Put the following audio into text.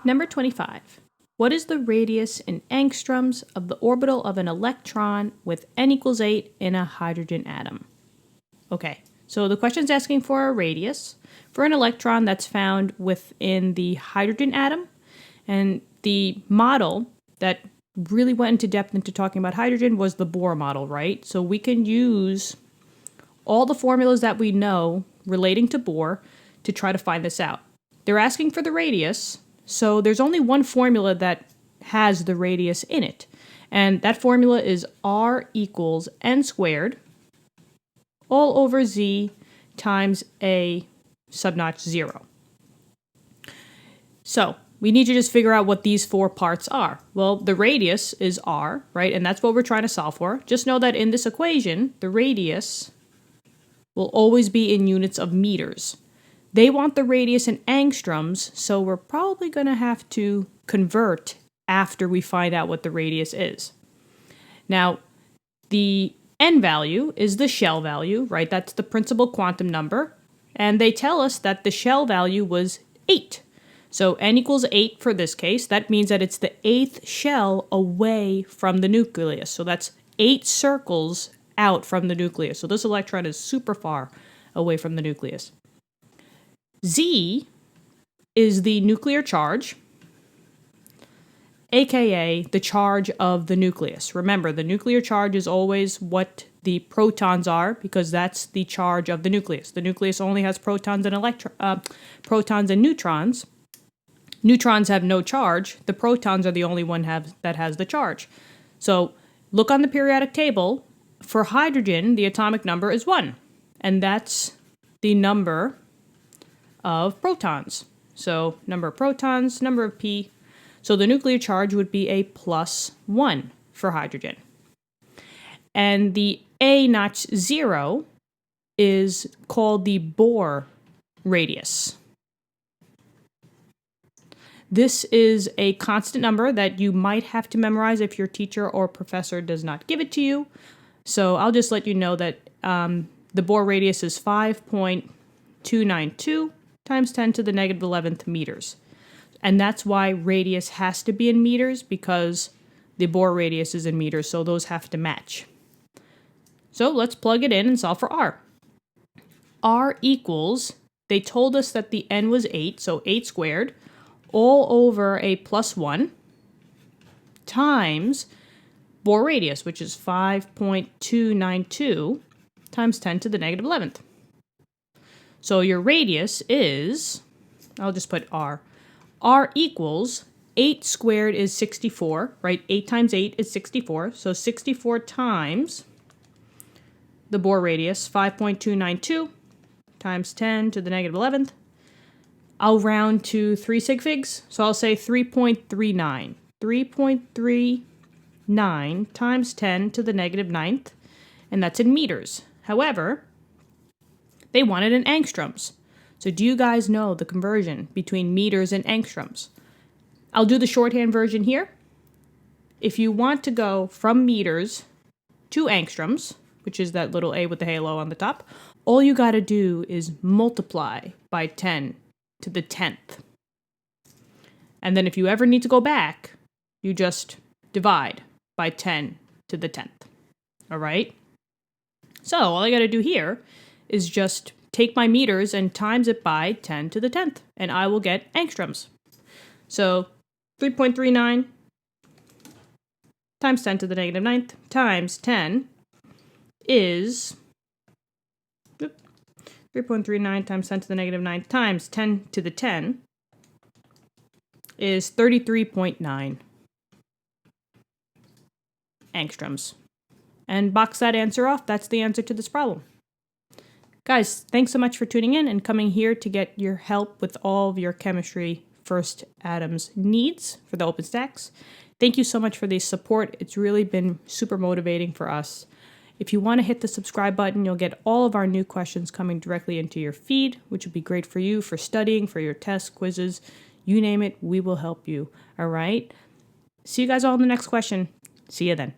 Number 25. What is the radius in angstroms of the orbital of an electron with n equals 8 in a hydrogen atom? Okay, so the question's asking for a radius for an electron that's found within the hydrogen atom. And the model that really went into depth into talking about hydrogen was the Bohr model, right? So we can use all the formulas that we know relating to Bohr to try to find this out. They're asking for the radius, so there's only one formula that has the radius in it. And that formula is r equals n squared all over z times a subnotch 0. So we need to just figure out what these four parts are. Well, the radius is r, right? And that's what we're trying to solve for. Just know that in this equation, the radius will always be in units of meters. They want the radius in angstroms, so we're probably going to have to convert after we find out what the radius is. Now, the n value is the shell value, right? That's the principal quantum number. And they tell us that the shell value was 8. So n equals 8 for this case. That means that it's the 8th shell away from the nucleus. So that's 8 circles out from the nucleus. So this electron is super far away from the nucleus. Z is the nuclear charge, aka the charge of the nucleus. Remember, the nuclear charge is always what the protons are, because that's the charge of the nucleus. The nucleus only has protons and protons and neutrons. Neutrons have no charge. The protons are the only one that has the charge. So look on the periodic table. For hydrogen, the atomic number is 1, and that's the number of protons. So number of protons, number of p. So the nuclear charge would be a +1 for hydrogen. And the A notch 0 is called the Bohr radius. This is a constant number that you might have to memorize if your teacher or professor does not give it to you. So I'll just let you know that the Bohr radius is 5.292 times 10 to the negative 11th meters. And that's why radius has to be in meters, because the Bohr radius is in meters, so those have to match. So let's plug it in and solve for r. R equals, they told us that the n was 8, so 8 squared, all over a +1 times Bohr radius, which is 5.292 times 10 to the negative 11th. So your radius is, I'll just put r. R equals 8 squared is 64, right? 8 times 8 is 64. So 64 times the Bohr radius, 5.292 times 10 to the negative 11th. I'll round to 3 sig figs, so I'll say 3.39. 3.39 times 10 to the negative 9th, and that's in meters. However, they want it in angstroms. So do you guys know the conversion between meters and angstroms? I'll do the shorthand version here. If you want to go from meters to angstroms, which is that little A with the halo on the top, all you got to do is multiply by 10 to the 10th. And then if you ever need to go back, you just divide by 10 to the 10th. All right? So all I got to do here is just take my meters and times it by 10 to the 10th, and I will get angstroms. So 3.39 times 10 to the negative 9th times 10 is 3.39 times 10 to the negative 9th times 10 to the 10 is 33.9 angstroms. And box that answer off. That's the answer to this problem. Guys, thanks so much for tuning in and coming here to get your help with all of your chemistry first atoms needs for the OpenStax. Thank you so much for the support. It's really been super motivating for us. If you want to hit the subscribe button, you'll get all of our new questions coming directly into your feed, which would be great for you for studying, for your tests, quizzes, you name it, we will help you. All right? See you guys all in the next question. See you then.